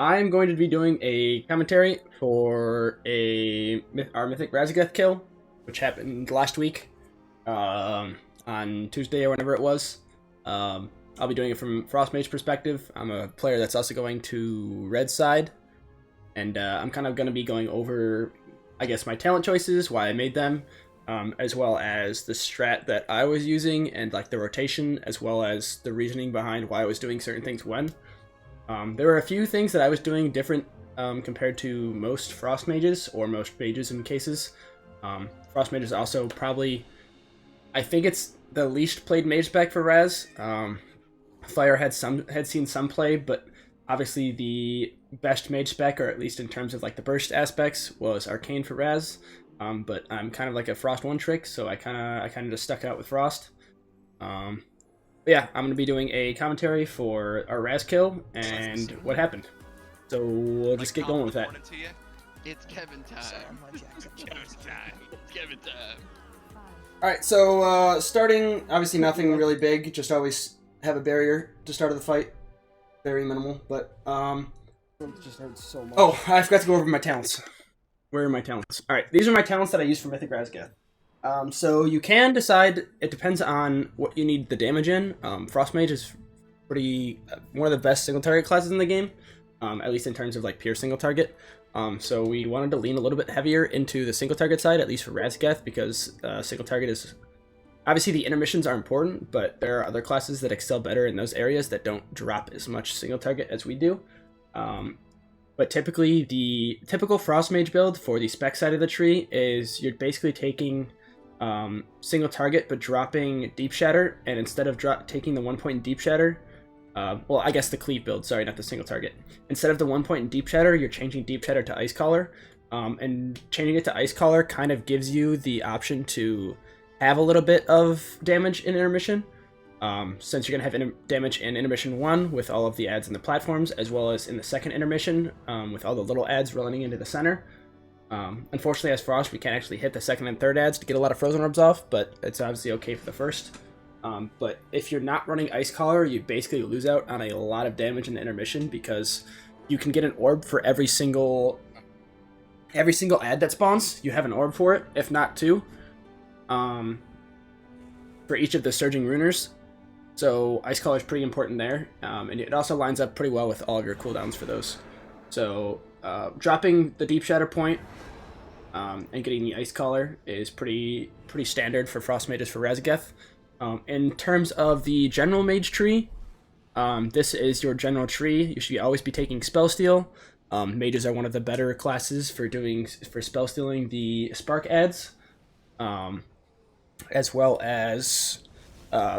I'm going to be doing a commentary for our Mythic Raszageth kill, which happened last week, on Tuesday or whenever it was. I'll be doing it from Frost Mage perspective. I'm a player that's also going to red side, and I'm kind of going to be going over, I guess, my talent choices, why I made them, as well as the strat that I was using, and like the rotation, as well as the reasoning behind why I was doing certain things when. There were a few things that I was doing different compared to most Frost Mages, or most Mages in cases. Frost Mage is also probably, I think it's the least played Mage spec for Raz. Fire had seen some play, but obviously the best Mage spec, or at least in terms of like the burst aspects, was Arcane for Raz. But I'm kind of like a Frost one trick, so I kind of just stuck out with Frost. But yeah, I'm going to be doing a commentary for our Raz kill and what happened. So we'll just get going with that. It's Kevin time. Kevin time. Kevin time. Alright, so starting, obviously nothing really big, just always have a barrier to start of the fight. Very minimal, but It just hurts so much. oh, I forgot to go over my talents. Where are my talents? Alright, these are my talents that I use for Mythic Raszageth. So you can decide, it depends on what you need the damage in. Frost Mage is pretty, one of the best single target classes in the game, at least in terms of like pure single target. So we wanted to lean a little bit heavier into the single target side, at least for Raszageth, because single target is, obviously the intermissions are important, but there are other classes that excel better in those areas that don't drop as much single target as we do. But typically the typical Frost Mage build for the spec side of the tree is you're basically taking single target but dropping Deep Shatter, and instead of taking the 1 point in Deep Shatter, well, I guess the Cleave build, sorry, not the single target. Instead of the 1 point in Deep Shatter, you're changing Deep Shatter to Ice Collar, and changing it to Ice Collar kind of gives you the option to have a little bit of damage in intermission, since you're going to have damage in intermission 1 with all of the adds in the platforms, as well as in the second intermission with all the little adds running into the center. Unfortunately, as Frost, we can't actually hit the second and third adds to get a lot of Frozen Orbs off, but it's obviously okay for the first. But if you're not running Ice Collar, you basically lose out on a lot of damage in the intermission, because you can get an orb for every single ad that spawns. You have an orb for it, if not two, for each of the Surging Runers. So Ice Collar is pretty important there, and it also lines up pretty well with all of your cooldowns for those. So dropping the Deep Shatter point and getting the Ice Collar is pretty standard for Frost Mages for Raszageth. In terms of the general Mage tree, this is your general tree. You should always be taking Spell Steal. Mages are one of the better classes for spell stealing the Spark adds, as well as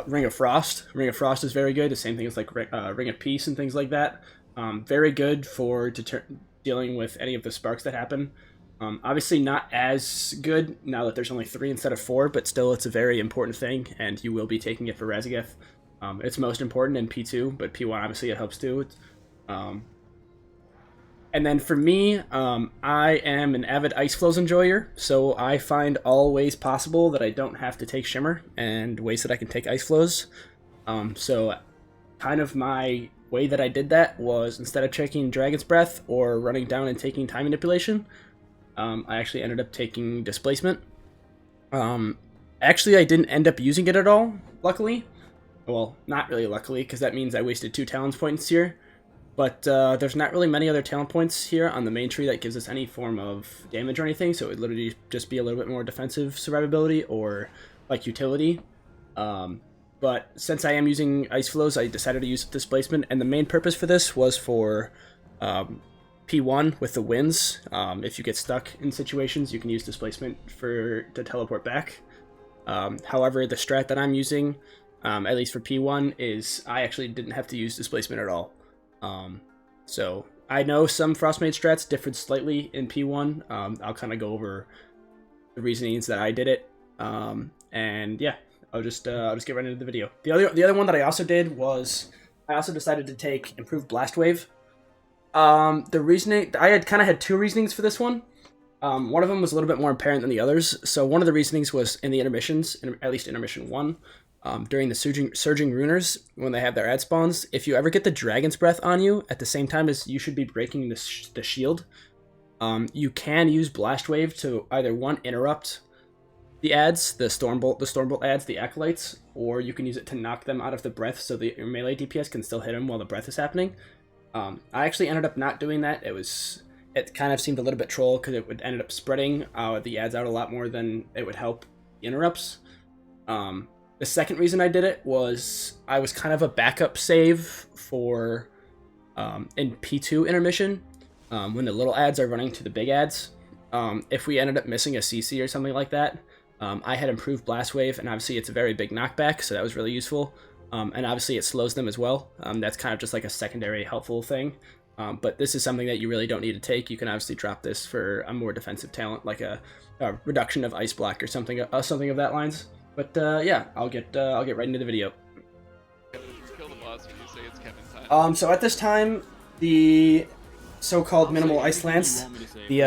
Ring of Frost. Ring of Frost is very good. The same thing as like Ring of Peace and things like that. Very good for dealing with any of the sparks that happen. Obviously not as good now that there's only 3 instead of 4, but still it's a very important thing, and you will be taking it for Raszageth. It's most important in P2, but P1 obviously it helps too. And then for me, I am an avid Ice Flows enjoyer, so I find all ways possible that I don't have to take Shimmer, and ways that I can take Ice Flows. So kind of my way that I did that was, instead of taking Dragon's Breath or running down and taking Time Manipulation, I actually ended up taking Displacement. Actually, I didn't end up using it at all, luckily. Well, not really luckily, because that means I wasted 2 talent points here. But there's not really many other talent points here on the main tree that gives us any form of damage or anything, so it would literally just be a little bit more defensive survivability or like utility. But since I am using Ice Flows, I decided to use Displacement, and the main purpose for this was for P1 with the winds. If you get stuck in situations, you can use Displacement to teleport back. However, the strat that I'm using, at least for P1, is I actually didn't have to use Displacement at all. So I know some Frostmage strats differed slightly in P1. I'll kind of go over the reasonings that I did it. And yeah, I'll just get right into the video. The other one that I also did was I also decided to take Improved Blast Wave. The reasoning, I had 2 reasonings for this one. One of them was a little bit more apparent than the others. So one of the reasonings was in the intermissions, at least intermission 1. during the surging runers, when they have their ad spawns, if you ever get the Dragon's Breath on you at the same time as you should be breaking the shield, you can use Blast Wave to either interrupt the ads, the Stormbolt ads, the Acolytes, or you can use it to knock them out of the breath so that your melee DPS can still hit them while the breath is happening. I actually ended up not doing that. It kind of seemed a little bit troll because it would end up spreading the ads out a lot more than it would help the interrupts. The second reason I did it was I was kind of a backup save for in P2 intermission when the little ads are running to the big ads. If we ended up missing a CC or something like that, I had improved Blast Wave, and obviously it's a very big knockback, so that was really useful. And obviously it slows them as well. That's kind of just like a secondary helpful thing. But this is something that you really don't need to take. You can obviously drop this for a more defensive talent, like a reduction of Ice Block or something of that lines. But yeah, I'll get right into the video. Kill the boss when you say it's Kevin time. So at this time, the so-called minimal Ice Lance, the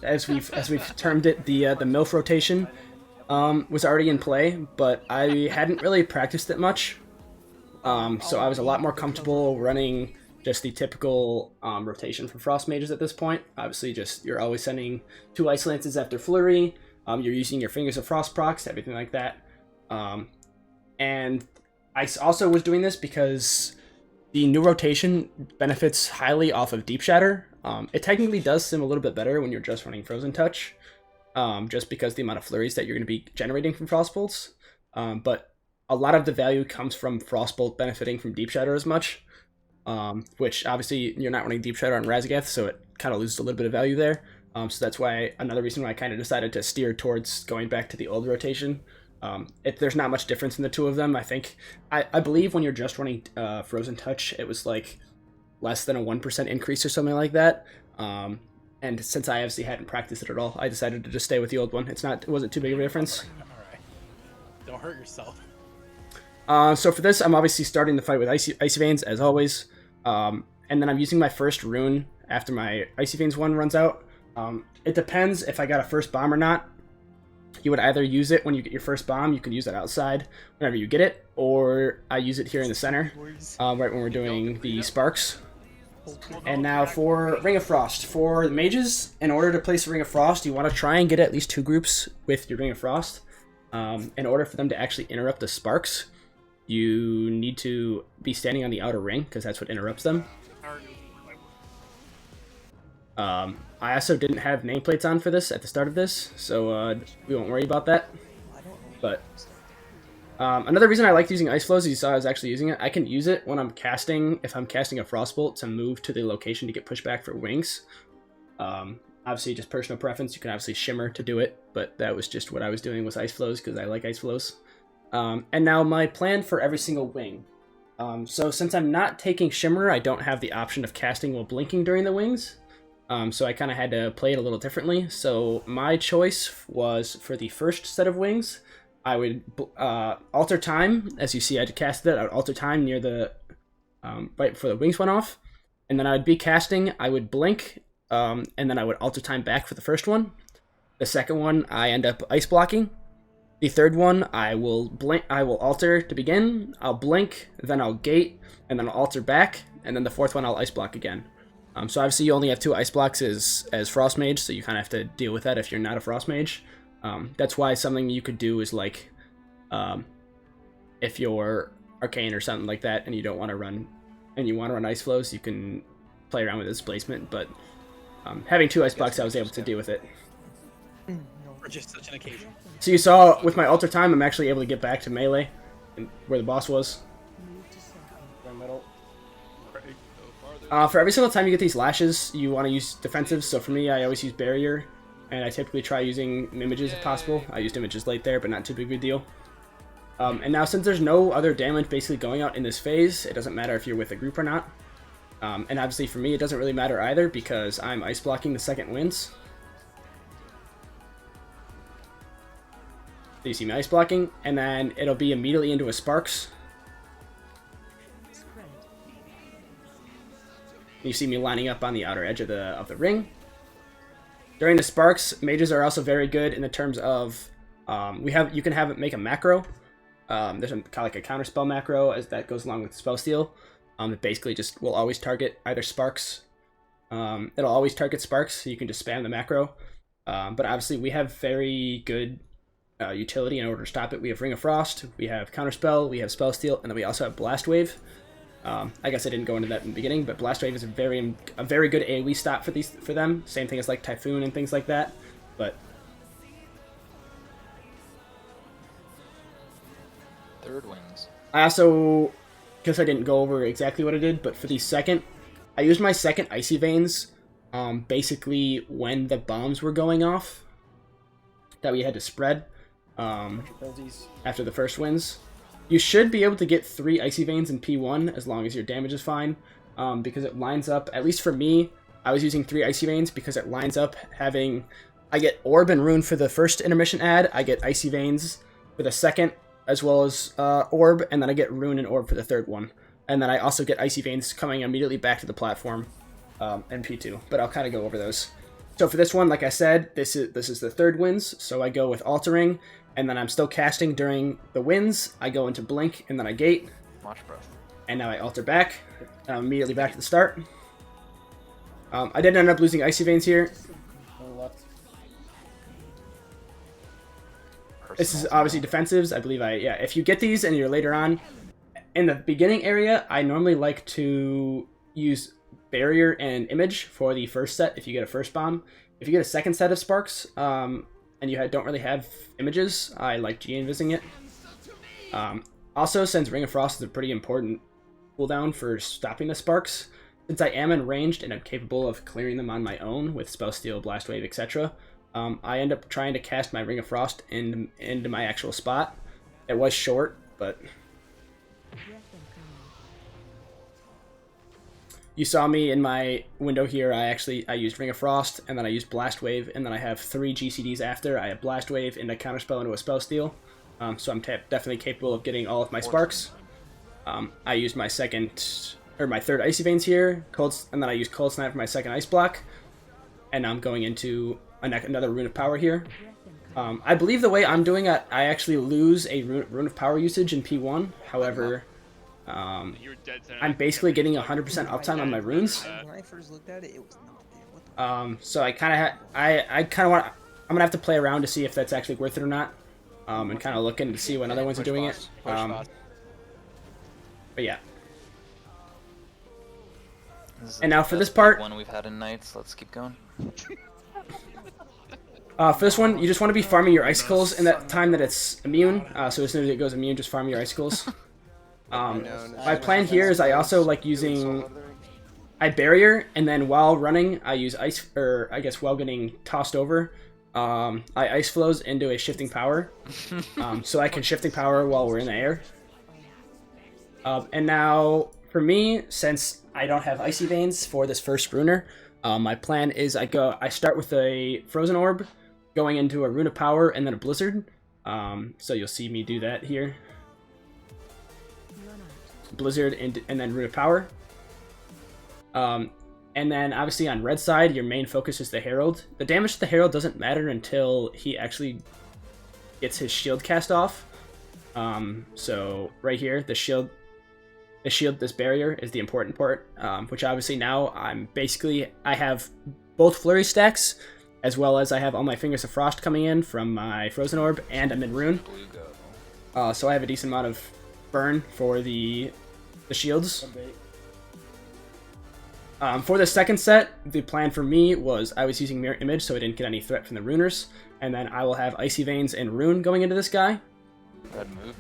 as we've termed it, the MILF rotation, was already in play, but I hadn't really practiced it much. So I was a lot more comfortable running just the typical rotation for Frost Mages at this point. Obviously, you're always sending 2 Ice Lances after Flurry. You're using your Fingers of Frost procs, everything like that. And I also was doing this because the new rotation benefits highly off of Deep Shatter. It technically does sim a little bit better when you're just running Frozen Touch, just because the amount of flurries that you're going to be generating from Frostbolts. But a lot of the value comes from Frostbolt benefiting from Deep Shatter as much, which obviously you're not running Deep Shatter on Raszageth, so it kind of loses a little bit of value there. So that's why another reason why I kind of decided to steer towards going back to the old rotation. There's not much difference in the two of them. I believe when you're just running Frozen Touch, it was like less than a 1% increase or something like that. And since I obviously hadn't practiced it at all, I decided to just stay with the old one. It wasn't too big of a difference. Alright. Don't hurt yourself. So for this, I'm obviously starting the fight with Icy Veins, as always. And then I'm using my first rune after my Icy Veins one runs out. It depends if I got a first bomb or not. You would either use it when you get your first bomb, you can use it outside whenever you get it, or I use it here in the center, right when we're doing the sparks. And now for Ring of Frost. For the mages, in order to place a Ring of Frost, you want to try and get at least 2 groups with your Ring of Frost. In order for them to actually interrupt the sparks, you need to be standing on the outer ring, because that's what interrupts them. I also didn't have nameplates on for this at the start of this, so we won't worry about that. But another reason I liked using Ice Flows, as you saw I was actually using it, I can use it when I'm casting, if I'm casting a Frostbolt, to move to the location to get pushed back for wings. Obviously, just personal preference, you can obviously Shimmer to do it, but that was just what I was doing was Ice Flows, because I like Ice Flows. And now my plan for every single wing. So since I'm not taking Shimmer, I don't have the option of casting while blinking during the wings. So I kind of had to play it a little differently. So my choice was, for the first set of wings, I would alter time. As you see, I casted it. I would alter time near the right before the wings went off, and then I would be casting. I would blink, and then I would alter time back for the first one. The second one, I end up ice blocking. The third one, I will blink. I will alter to begin. I'll blink, then I'll gate, and then I'll alter back, and then the fourth one I'll ice block again. So obviously you only have 2 ice blocks as Frost Mage, so you kind of have to deal with that if you're not a Frost Mage. That's why something you could do is like, if you're Arcane or something like that, and you don't want to run, and you want to run Ice Flows, you can play around with displacement. But having 2 ice blocks, I was able to deal with it. For just such an occasion. So you saw with my alter time, I'm actually able to get back to melee, where the boss was. For every single time you get these lashes, you want to use defensives. So for me, I always use barrier, and I typically try using images if possible. I used images late there, but not too big of a deal. And now since there's no other damage basically going out in this phase, it doesn't matter if you're with a group or not. And obviously for me, it doesn't really matter either, because I'm ice blocking the second winds. So you see me ice blocking, and then it'll be immediately into a sparks. You see me lining up on the outer edge of the ring. During the sparks, mages are also very good in the terms of you can have it make a macro. There's kind of like a counter spell macro as that goes along with spell steal. It basically just will always target either sparks. It'll always target sparks, so you can just spam the macro. But obviously we have very good utility in order to stop it. We have Ring of Frost, we have Counterspell, we have Spell Steal, and then we also have Blast Wave. I guess I didn't go into that in the beginning, but Blast Wave is a very good AoE stop for them. Same thing as like Typhoon and things like that. But Third wins. I also, guess I didn't go over exactly what I did, but for the second, I used my second Icy Veins basically when the bombs were going off that we had to spread after the first wins. You should be able to get 3 Icy Veins in P1 as long as your damage is fine, because it lines up, at least for me, I was using 3 Icy Veins because it lines up having, I get Orb and Rune for the first intermission ad, I get Icy Veins for the second, as well as Orb, and then I get Rune and Orb for the third one. And then I also get Icy Veins coming immediately back to the platform in P2, but I'll kind of go over those. So for this one, like I said, this is the third wins, so I go with Altering, and then I'm still casting during the wins. I go into Blink, and then I gate. Watch breath. And now I alter back. Immediately back to the start. I did end up losing Icy Veins here. This is obviously defensives. I believe if you get these and you're later on, in the beginning area, I normally like to use Barrier and Image for the first set if you get a first bomb. If you get a second set of Sparks, and you don't really have images, I like G-Invising it. Also, since Ring of Frost is a pretty important cooldown for stopping the Sparks, since I am enranged and I'm capable of clearing them on my own with Spell Steal, Blast Wave, etc., I end up trying to cast my Ring of Frost into my actual spot. It was short, but you saw me in my window here. I used Ring of Frost, and then I used Blast Wave, and then I have 3 GCDs after. I have Blast Wave into Counterspell into a Spell Steal, so I'm definitely capable of getting all of my sparks. I used my third Icy Veins here, and then I used Cold Snap for my second Ice Block, and I'm going into another Rune of Power here. I believe the way I'm doing it, I actually lose a Rune of Power usage in P1. However, I'm basically getting 100% uptime on my runes. When I first looked at it, it was not there. So I kind of want. I'm gonna have to play around to see if that's actually worth it or not, and kind of looking to see when other ones are doing it. But yeah. And now for this part, one we've had in nights. Let's keep going. For this one, you just want to be farming your icicles in that time that it's immune. So as soon as it goes immune, just farm your icicles. My plan here is I also like using I barrier, and then while running, I use ice, or I guess while getting tossed over, I ice flows into a shifting power, so I can shifting power while we're in the air. And now for me, since I don't have Icy Veins for this first runer, my plan is I start with a Frozen Orb, going into a Rune of Power, and then a Blizzard. So you'll see me do that here. Blizzard and then Rune of Power. And then obviously on red side, your main focus is the Herald. The damage to the Herald doesn't matter until he actually gets his shield cast off. So right here, the shield, this barrier is the important part, which obviously now I have both flurry stacks, as well as I have all my Fingers of Frost coming in from my Frozen Orb, and I'm in Rune. So I have a decent amount of burn for the shields. For the second set, the plan for me was I was using Mirror Image so I didn't get any threat from the Runers, and then I will have Icy Veins and Rune going into this guy. Red move.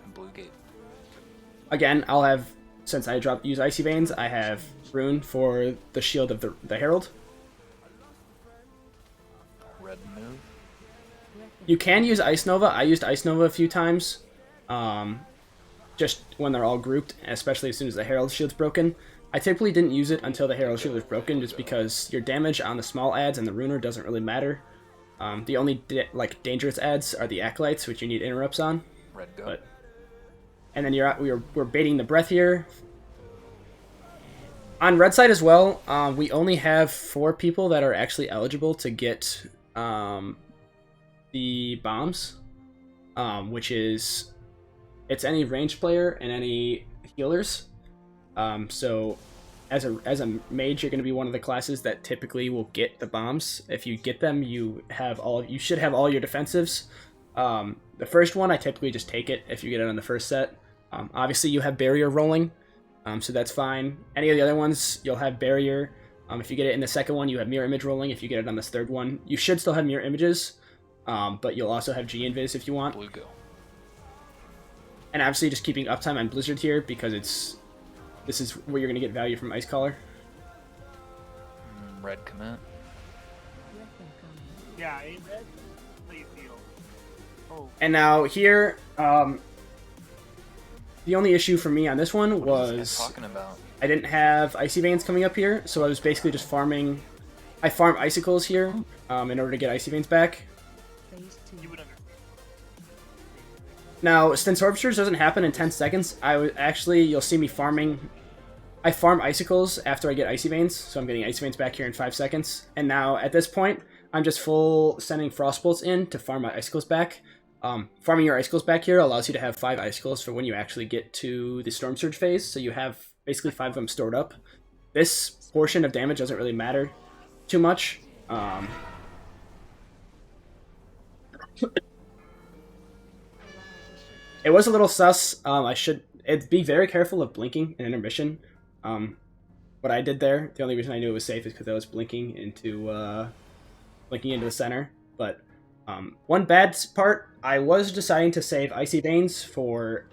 And blue gate. Again, I'll have, since I use Icy Veins, I have Rune for the shield of the Herald. Red move. You can use Ice Nova. I used Ice Nova a few times, just when they're all grouped, especially as soon as the Herald shield's broken. I typically didn't use it until the Herald shield was broken, just because your damage on the small adds and the Runer doesn't really matter. The only dangerous adds are the Acolytes, which you need interrupts on. Red go. And then we're baiting the breath here. On red side as well, we only have 4 people that are actually eligible to get the bombs, which is it's any ranged player and any healers. So as a mage, you're going to be one of the classes that typically will get the bombs. If you get them, you should have all your defensives. The first one, I typically just take it if you get it on the first set. Obviously, you have barrier rolling, so that's fine. Any of the other ones, you'll have barrier. If you get it in the second one, you have mirror image rolling. If you get it on this third one, you should still have mirror images, but you'll also have G invis if you want. Blue go. And obviously, just keeping uptime on Blizzard here because this is where you're going to get value from Ice Collar. Red commit. Yeah, ain't red? Please heal. Oh. And now here, the only issue for me on this one What is this was guy talking about? I didn't have Icy Veins coming up here, so I was basically just farming. I farm Icicles here in order to get Icy Veins back. You would understand. Now, since Orbsters doesn't happen in 10 seconds, you'll see me farming. I farm Icicles after I get Icy Veins, so I'm getting Icy Veins back here in 5 seconds. And now, at this point, I'm just full sending Frostbolts in to farm my Icicles back. Farming your Icicles back here allows you to have 5 Icicles for when you actually get to the Storm Surge phase, so you have basically 5 of them stored up. This portion of damage doesn't really matter too much. It was a little sus. It'd be very careful of blinking in intermission. What I did there, the only reason I knew it was safe is because I was blinking into the center. But one bad part, I was deciding to save Icy Veins for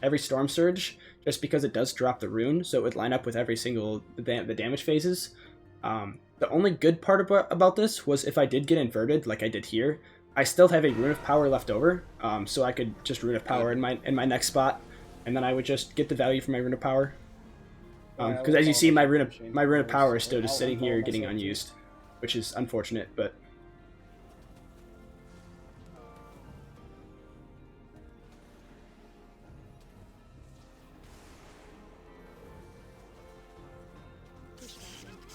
every Storm Surge, just because it does drop the rune, so it would line up with every single the damage phases. The only good part about this was if I did get inverted, like I did here, I still have a Rune of Power left over, so I could just Rune of Power in my next spot, and then I would just get the value from my Rune of Power. Because as you see, my Rune of Power is still just sitting here getting unused, which is unfortunate, but...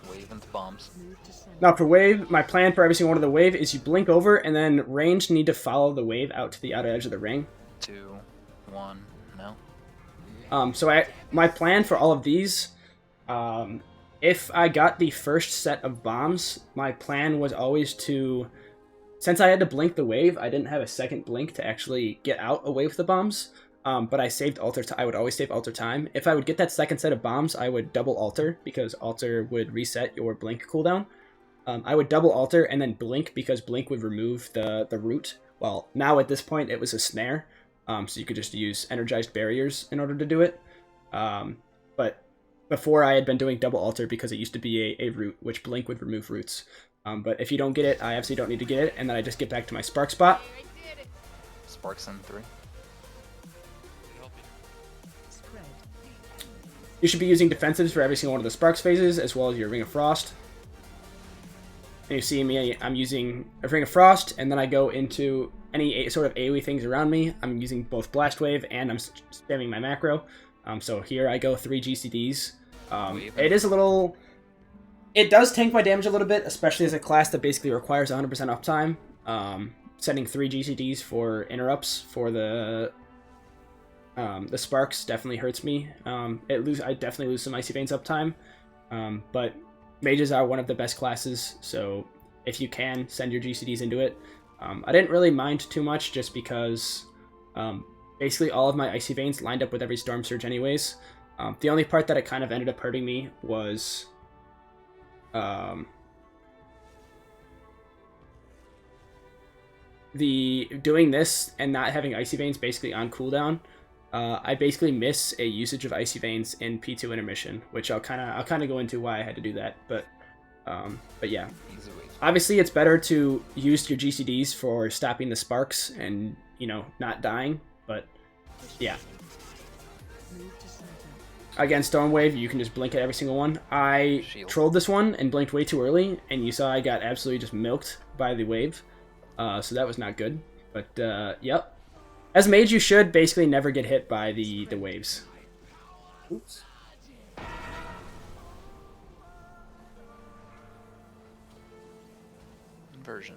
Wave into bombs. Now for wave, my plan for every single one of the wave is you blink over, and then ranged need to follow the wave out to the outer edge of the ring. 2, 1, no. So my plan for all of these, if I got the first set of bombs, my plan was always to, since I had to blink the wave, I didn't have a second blink to actually get out away with the bombs. But I saved altar. I would always save altar time. If I would get that second set of bombs, I would double altar because altar would reset your blink cooldown. I would double altar and then blink because blink would remove the root. Well, now at this point it was a snare, so you could just use energized barriers in order to do it. But before I had been doing double altar because it used to be a root, which blink would remove roots. But if you don't get it, I absolutely don't need to get it, and then I just get back to my spark spot. Sparks in 3. You should be using defensives for every single one of the Sparks phases, as well as your Ring of Frost. And you see me, I'm using a Ring of Frost, and then I go into any sort of AoE things around me. I'm using both Blast Wave, and I'm spamming my macro. So here I go 3 GCDs. It is a little... It does tank my damage a little bit, especially as a class that basically requires 100% uptime. Setting 3 GCDs for interrupts for the Sparks definitely hurts me. I definitely lose some Icy Veins uptime, but Mages are one of the best classes, so if you can, send your GCDs into it. I didn't really mind too much just because basically all of my Icy Veins lined up with every Storm Surge anyways. The only part that it kind of ended up hurting me was the doing this and not having Icy Veins basically on cooldown. I basically miss a usage of Icy Veins in P2 intermission, which I'll kind of go into why I had to do that. But yeah, obviously it's better to use your GCDs for stopping the Sparks and not dying. But yeah, again, Stormwave, you can just blink at every single one. I trolled this one and blinked way too early, and you saw I got absolutely just milked by the wave. So that was not good. But yep. As Mage, you should basically never get hit by the waves. Oops. Inversion.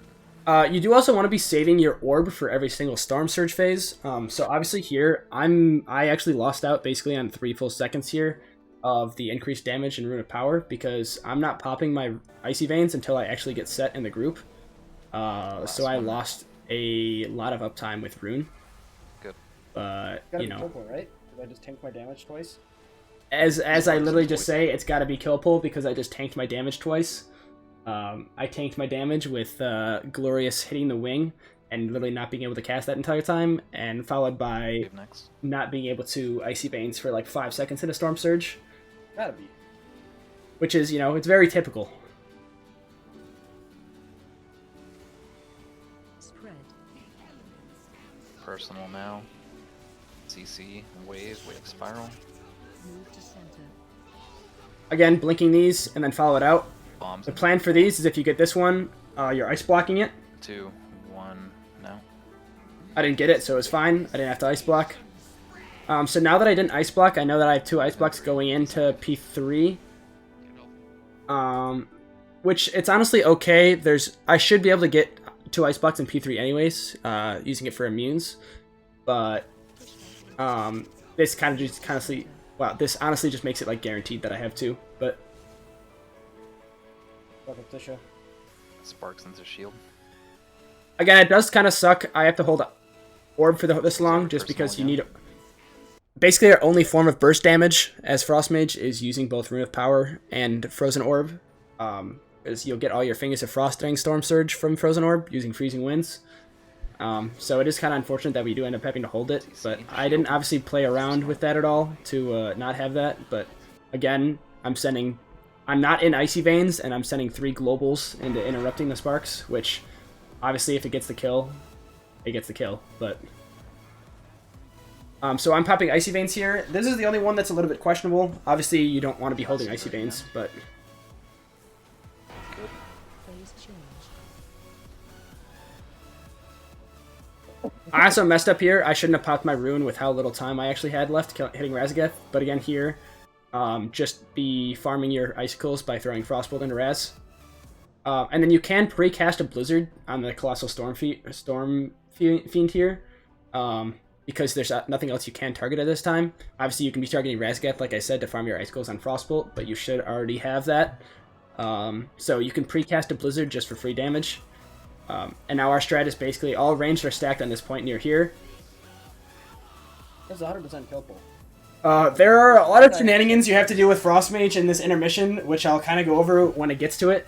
You do also want to be saving your orb for every single Storm Surge phase. So obviously here, I actually lost out basically on 3 full seconds here of the increased damage and Rune of Power because I'm not popping my Icy Veins until I actually get set in the group. So I lost a lot of uptime with Rune. Good. But, Gotta you be know. kill pull, right? Did I just tank my damage twice? As I literally just say, it's got to be kill pull because I just tanked my damage twice. I tanked my damage with Glorious hitting the wing and literally not being able to cast that entire time, and followed by not being able to Icy Veins for like 5 seconds in a Storm Surge. Gotta be. Which is, you know, it's very typical. Personal now. CC, wave spiral. Again, blinking these and then follow it out. Bombs. The plan for these is if you get this one, you're ice blocking it. 2, 1, now. I didn't get it, so it was fine. I didn't have to ice block. So now that I didn't ice block, I know that I have 2 ice blocks going into P3. Which, it's honestly okay. I should be able to get 2 ice blocks in P3 anyways, using it for immunes. But, this this honestly just makes it like guaranteed that I have 2, but... Sparks into shield. Again, it does kind of suck. I have to hold orb for this long, just because you need... Basically, our only form of burst damage as Frost Mage is using both Rune of Power and Frozen Orb. Because you'll get all your Fingers of Frost during Storm Surge from Frozen Orb, using Freezing Winds. So it is kind of unfortunate that we do end up having to hold it, but I didn't obviously play around with that at all to not have that. But again, I'm not in Icy Veins, and I'm sending 3 globals into interrupting the sparks, which obviously if it gets the kill, it gets the kill. But so I'm popping Icy Veins here. This is the only one that's a little bit questionable. Obviously, you don't want to be holding Icy Veins, but... I also messed up here. I shouldn't have popped my Rune with how little time I actually had left hitting Raszageth. But again here, just be farming your Icicles by throwing Frostbolt into Raz. And then you can pre-cast a Blizzard on the Colossal Storm Fiend here. Because there's nothing else you can target at this time. Obviously you can be targeting Raszageth, like I said, to farm your Icicles on Frostbolt. But you should already have that. So you can pre-cast a Blizzard just for free damage. And now our strat is basically all ranged are stacked on this point near here. That's 100% kill pull. There are a lot of shenanigans you have to do with Frost Mage in this intermission, which I'll kind of go over when it gets to it.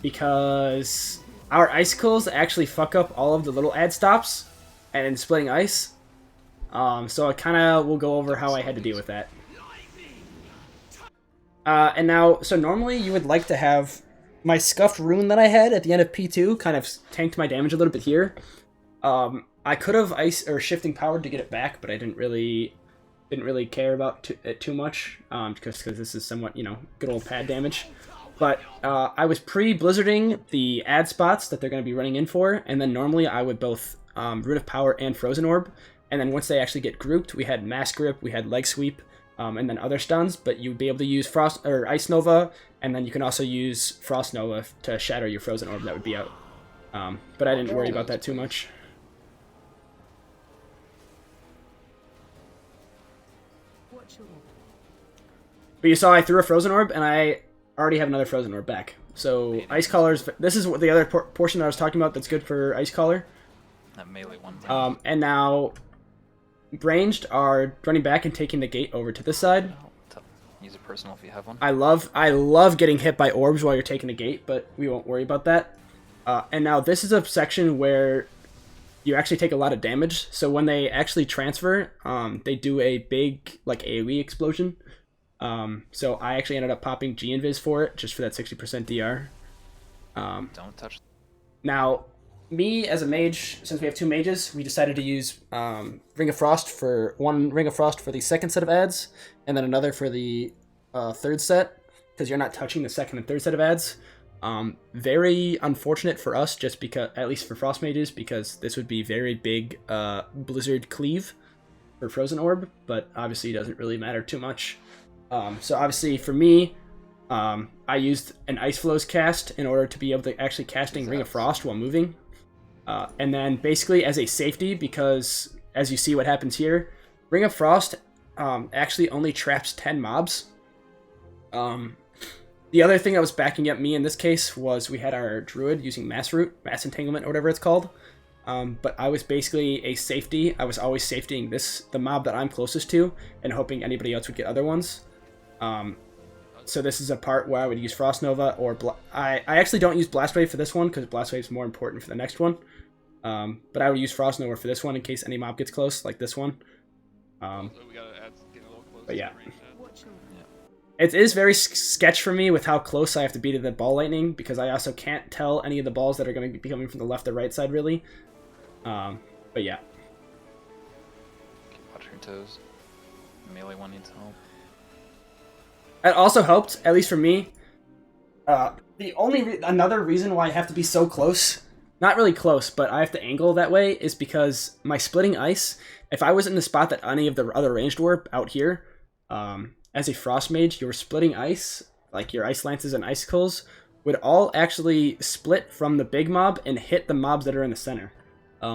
Because our Icicles actually fuck up all of the little ad stops and splitting ice. So I kind of will go over how I had to deal with that. And now, so normally you would like to have my Scuffed Rune that I had at the end of P2 kind of tanked my damage a little bit here. I could have ice or shifting power to get it back, but I didn't really care about it too much because this is somewhat, you know, good old pad damage. But I was pre-blizzarding the ad spots that they're going to be running in for, and then normally I would both Rune of Power and Frozen Orb, and then once they actually get grouped, we had Mass Grip, we had Leg Sweep, and then other stuns, but you'd be able to use Frost or Ice Nova, and then you can also use Frost Nova to shatter your Frozen Orb that would be out. But I didn't worry about that too much. But you saw I threw a Frozen Orb, and I already have another Frozen Orb back. So Ice Collar's, this is what the other portion that I was talking about that's good for Ice Collar. That melee one. And now ranged are running back and taking the gate over to this side. Use a personal if you have one. I love getting hit by orbs while you're taking the gate, but we won't worry about that. And now this is a section where you actually take a lot of damage. So when they actually transfer, they do a big like AoE explosion. So I actually ended up popping G-Invis for it, just for that 60% DR. Don't touch. Now, me as a mage, since we have 2 mages, we decided to use Ring of Frost for one Ring of Frost for the second set of ads, and then another for the third set, because you're not touching the second and third set of ads. Very unfortunate for us, just because, at least for Frost mages, because this would be very big Blizzard cleave for Frozen Orb, but obviously it doesn't really matter too much. So obviously for me, I used an Ice Flows cast in order to be able to actually casting Ring of Frost while moving. And then basically as a safety, because as you see what happens here, Ring of Frost actually only traps 10 mobs. The other thing that was backing up me in this case was we had our Druid using Mass Root, Mass Entanglement, or whatever it's called. But I was basically a safety. I was always safetying the mob that I'm closest to, and hoping anybody else would get other ones. So this is a part where I would use Frost Nova, or I actually don't use Blast Wave for this one, because Blast Wave is more important for the next one. But I would use Frost Nova for this one in case any mob gets close, like this one. But yeah. It is very sketch for me with how close I have to be to the ball lightning, because I also can't tell any of the balls that are going to be coming from the left or right side, really. But yeah. Watch your toes. Melee one needs help. It also helped, at least for me. Another reason why I have to be so close, not really close, but I have to angle that way, is because my splitting ice, if I was in the spot that any of the other ranged were out here, as a Frost Mage, your splitting ice, like your Ice Lances and Icicles, would all actually split from the big mob and hit the mobs that are in the center.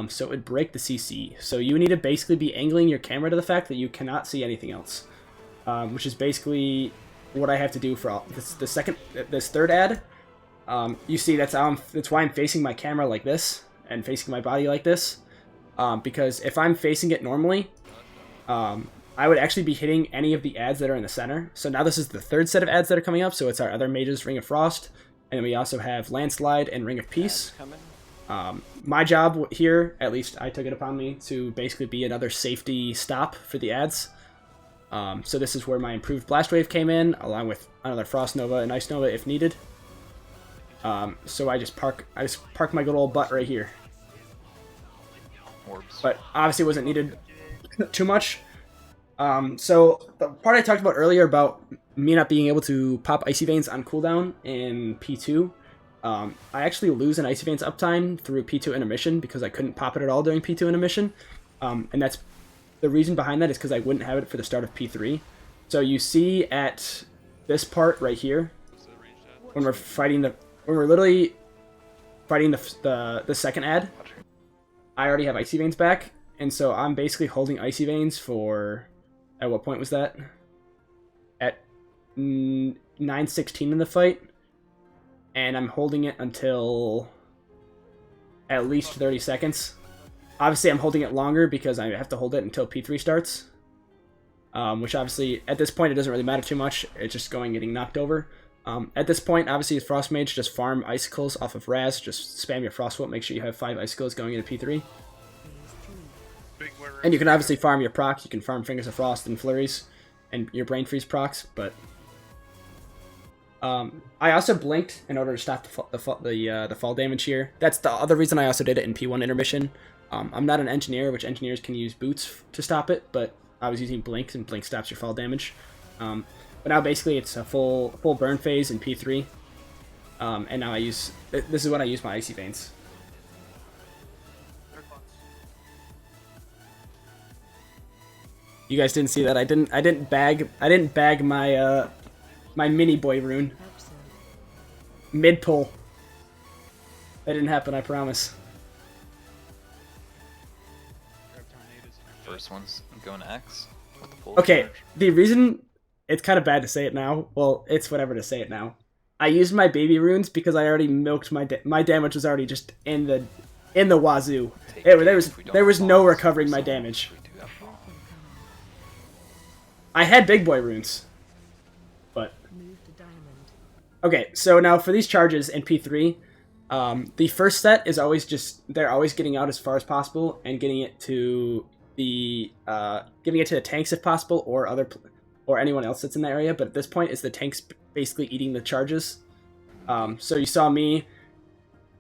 So it would break the CC. So you need to basically be angling your camera to the fact that you cannot see anything else. Which is basically what I have to do for all, this third ad. You see, that's why I'm facing my camera like this, and facing my body like this. Because if I'm facing it normally, I would actually be hitting any of the ads that are in the center. So now this is the third set of ads that are coming up. So it's our other mages, Ring of Frost, and then we also have Landslide and Ring of Peace. My job here, at least I took it upon me, to basically be another safety stop for the ads. So this is where my improved Blast Wave came in, along with another Frost Nova and Ice Nova if needed. So I just park my good old butt right here. Orbs. But obviously it wasn't needed too much. So the part I talked about earlier about me not being able to pop Icy Veins on cooldown in P2, I actually lose an Icy Veins uptime through P2 intermission because I couldn't pop it at all during P2 intermission. And that's the reason behind that is because I wouldn't have it for the start of P3. So you see at this part right here, when we're literally fighting the second ad, I already have Icy Veins back, and so I'm basically holding Icy Veins for, at what point was that? At 9:16 in the fight, and I'm holding it until at least 30 seconds. Obviously, I'm holding it longer because I have to hold it until P3 starts, which obviously, at this point, it doesn't really matter too much. It's just getting knocked over. At this point, obviously, as Frost Mage, just farm Icicles off of Raz. Just spam your Frostwhip. Make sure you have 5 Icicles going into P3. And you can obviously farm your procs. You can farm Fingers of Frost and Flurries and your Brain Freeze procs. But I also blinked in order to stop the fall damage here. That's the other reason I also did it in P1 intermission. I'm not an engineer, which engineers can use boots to stop it, but I was using blink, and blink stops your fall damage. But now basically it's a full burn phase in P3, and now this is when I use my Icy Veins. You guys didn't see that. I didn't bag my my mini boy rune. Mid pull. That didn't happen, I promise. First one's going to X with the pull. Okay, charge. the reason it's kind of bad to say it now. Well, it's whatever to say it now. I used my baby runes because I already milked my damage was already just in the wazoo. There was no recovering my damage. I had big boy runes, but okay. So now for these charges in P3, the first set is always they're always getting out as far as possible and getting it to the tanks if possible, or anyone else that's in the area. But at this point, it's the tanks basically eating the charges. So you saw me.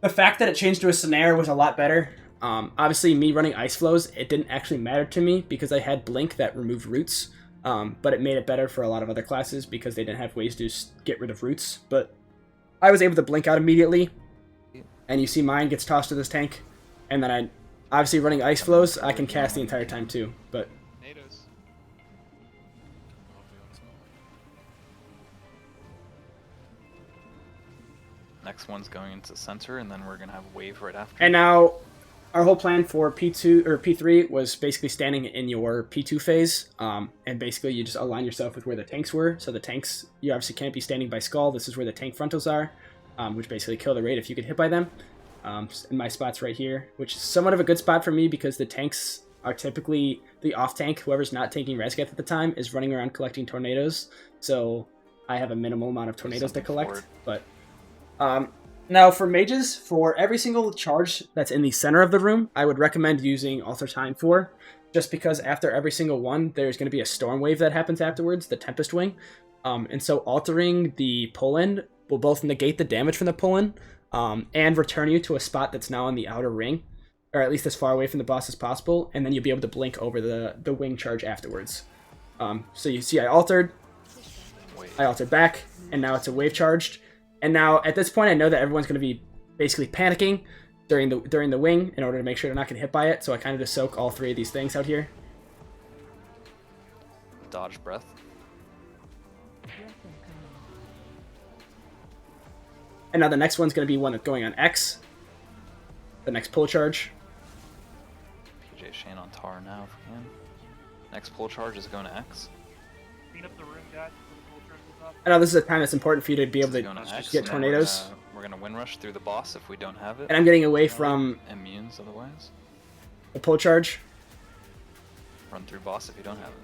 The fact that it changed to a snare was a lot better. Obviously, me running Ice Flows, it didn't actually matter to me because I had Blink that removed roots. But it made it better for a lot of other classes because they didn't have ways to get rid of roots. But I was able to blink out immediately, and you see mine gets tossed to this tank, and then obviously running Ice Flows, I can cast the entire time too. But next one's going into center, and then we're gonna have wave right after. And now, our whole plan for P2 or P3 was basically standing in your P2 phase, and basically you just align yourself with where the tanks were. So the tanks, you obviously can't be standing by Skull. This is where the tank frontals are, which basically kill the raid if you get hit by them. And my spot's right here, which is somewhat of a good spot for me because the tanks are typically the off tank. Whoever's not tanking Raszageth at the time is running around collecting tornadoes. So I have a minimal amount of tornadoes to collect. But now for mages, for every single charge that's in the center of the room, I would recommend using Alter Time for, just because after every single one, there's going to be a storm wave that happens afterwards, the Tempest Wing. And so altering the pull-in will both negate the damage from the pull-in, and return you to a spot that's now in the outer ring, or at least as far away from the boss as possible, and then you'll be able to blink over the wing charge afterwards. So you see I altered back, and now it's a wave charged. And now at this point I know that everyone's going to be basically panicking during the wing in order to make sure they're not getting hit by it, so I kind of just soak all three of these things out here. Dodge breath. And now the next one's going to be one that's going on X. The next pull charge. PJ Shane on tar now if we can. Next pull charge is going to X. Clean up the room, guys. Before the pull charge is up. I know this is a time that's important for you to be able This to is going to X, get and then tornadoes. We're gonna wind rush through the boss if we don't have it. And I'm getting away from Immunes otherwise. the pull charge. Run through boss if you don't have it.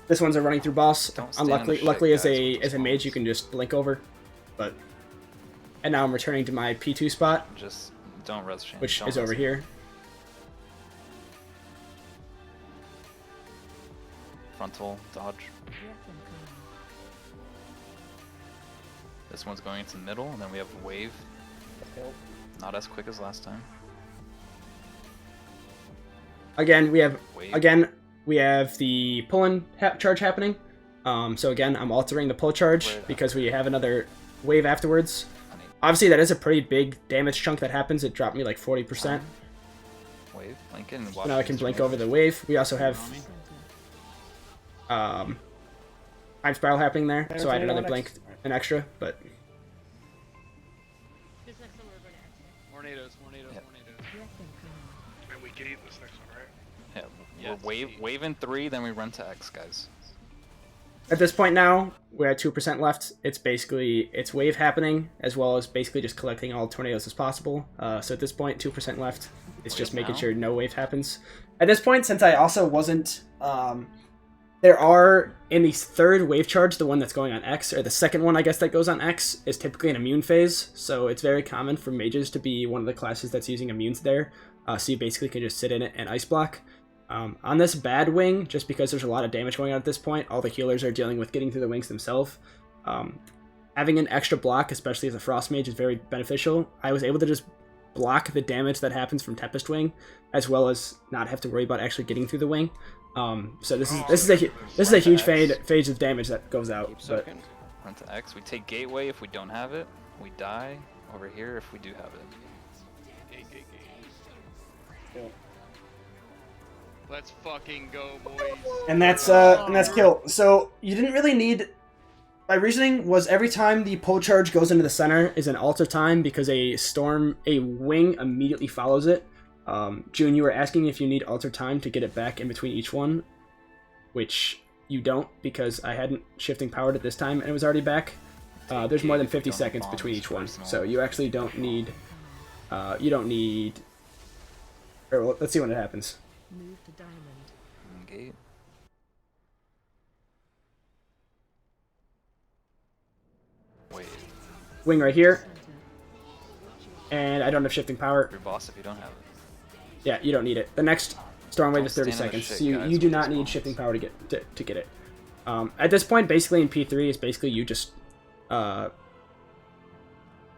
This one's a running through boss. Don't stand in the shit, Luckily guys, as a with the mage spawns. you can just blink over. But and now I'm returning to my P2 spot, Just don't res Shane. which don't is res over it. here. Frontal dodge. This one's going into the middle, and then we have wave. Not as quick as last time. Again, we have Wave. the pull-in charge happening. So again, I'm altering the pull charge Wave because we have another wave afterwards. Honey. Obviously, that is a pretty big damage chunk that happens. It dropped me like 40%. Wave. Blink in and watch. Now I can these blink wave. over the wave. We also have time spiral happening there, so I had another blink, an extra, but Tornadoes. Yep. And we gave this next one, right? Yeah, Yes, we're indeed. wave in 3, then we run to X, guys. at this point now, we're at 2% left. It's wave happening, as well as basically just collecting all tornadoes as possible. So at this point, 2% left. It's just Wave making now? sure no wave happens. At this point, since I also wasn't... there are, in the third wave charge, the one that's going on X, or the second one, I guess, that goes on X, is typically an immune phase. So it's very common for mages to be one of the classes that's using immunes there. So you basically can just sit in it and ice block. On this bad wing, just because there's a lot of damage going on at this point, all the healers are dealing with getting through the wings themselves. Having an extra block, especially as a frost mage, is very beneficial. I was able to just block the damage that happens from Tempest Wing, as well as not have to worry about actually getting through the wing. So this is a huge phase of damage that goes out. But Run to X. We take gateway if we don't have it. We die over here if we do have it. Let's fucking go, boys. and that's kill. So you didn't really need. My reasoning was every time the pull charge goes into the center is an alter time because a wing immediately follows it. June, you were asking if you need alter time to get it back in between each one, which you don't because I hadn't shifting powered at this time and it was already back. There's more than 50 seconds between each one, so you actually don't need. You don't need. Or, well, let's see when it happens. Move to diamond. Gate. Wait. Wing right here, Center. and I don't have shifting power. Through boss if you don't have it. Yeah, you don't need it. The next storm wave Don't is 30 stand in the seconds, shit, so you guys, do with not these need bombs. shifting power to get it. At this point, basically in P3 is basically you just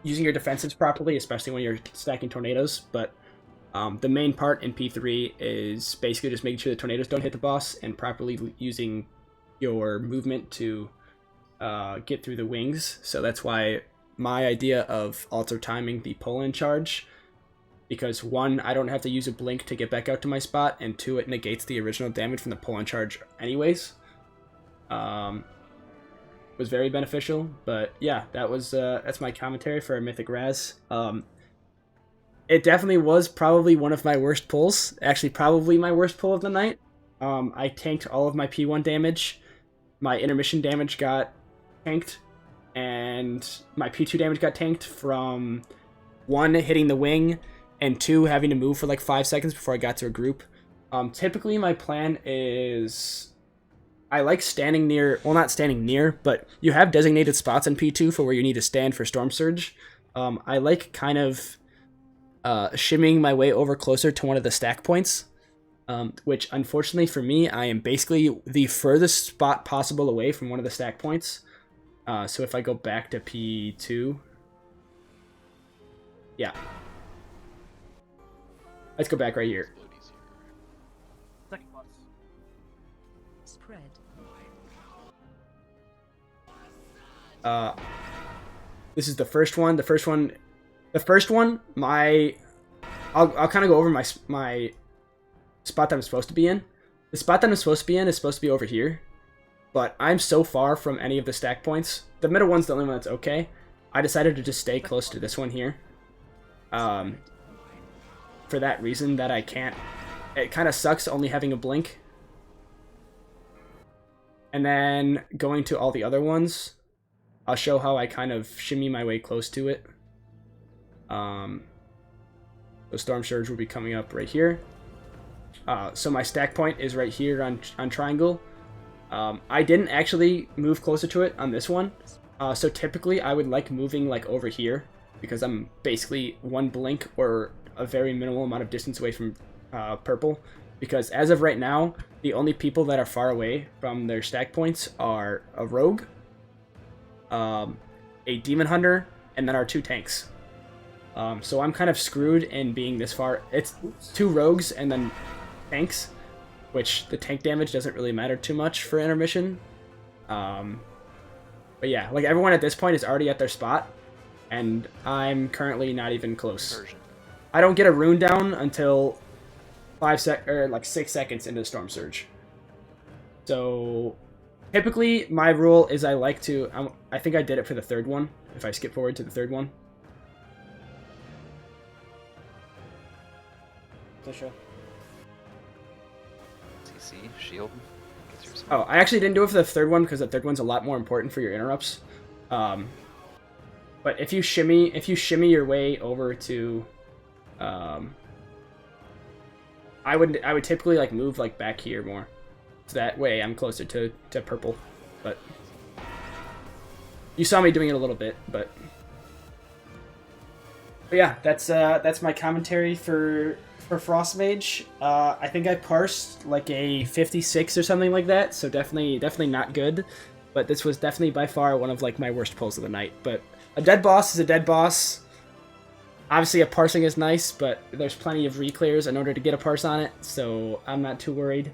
using your defenses properly, especially when you're stacking tornadoes. But the main part in P3 is basically just making sure the tornadoes don't hit the boss and properly using your movement to get through the wings. So that's why my idea of alter timing the pull-in charge, because one, I don't have to use a blink to get back out to my spot, and two, it negates the original damage from the pull-in charge anyways. was very beneficial. But yeah, that's my commentary for Mythic Raz. It definitely was probably one of my worst pulls. Actually, probably my worst pull of the night. I tanked all of my P1 damage. My intermission damage got tanked, and my P2 damage got tanked from 1, hitting the wing, and 2, having to move for like 5 seconds before I got to a group. Typically my plan is I like standing near, well, not standing near, but you have designated spots in P2 for where you need to stand for Storm Surge. I like kind of shimmying my way over closer to one of the stack points, which unfortunately for me, I am basically the furthest spot possible away from one of the stack points. So if I go back to P2, yeah. Let's go back right here. Second plus. Spread. This is the first one. The first one, I'll kind of go over my spot that I'm supposed to be in. The spot that I'm supposed to be in is supposed to be over here, but I'm so far from any of the stack points. The middle one's the only one that's okay. I decided to just stay close to this one here. For that reason that I can't, it kind of sucks only having a blink. And then going to all the other ones, I'll show how I kind of shimmy my way close to it. The Storm Surge will be coming up right here. So my stack point is right here on Triangle. I didn't actually move closer to it on this one. So typically I would like moving like over here, because I'm basically 1 blink or a very minimal amount of distance away from purple. Because as of right now, the only people that are far away from their stack points are a rogue, a demon hunter, and then our 2 tanks. So I'm kind of screwed in being this far. It's 2 rogues and then tanks, which the tank damage doesn't really matter too much for intermission. But yeah, like everyone at this point is already at their spot, and I'm currently not even close. Version. I don't get a rune down until 6 seconds into the Storm Surge. So typically my rule is I like to, I think I did it for the 3rd one, if I skip forward to the 3rd one. Tisha. CC, shield. Gets your Oh, I actually didn't do it for the 3rd one because the 3rd one's a lot more important for your interrupts. But if you shimmy your way over to, I would typically like move like back here more, so that way I'm closer to purple. But you saw me doing it a little bit, but yeah, that's my commentary for Frost Mage. I think I parsed like a 56 or something like that, so definitely not good. But this was definitely by far one of like my worst pulls of the night. But a dead boss is a dead boss. Obviously a parsing is nice, but there's plenty of reclears in order to get a parse on it, so I'm not too worried.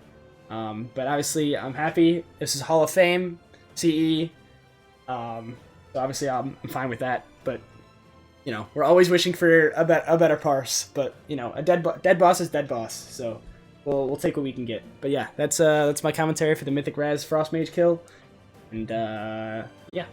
But obviously I'm happy. This is Hall of Fame, CE. So obviously I'm fine with that, but you know, we're always wishing for a better parse, but you know, a dead boss is dead boss, so we'll take what we can get. But yeah, that's my commentary for the Mythic Raz Frost Mage kill, and yeah.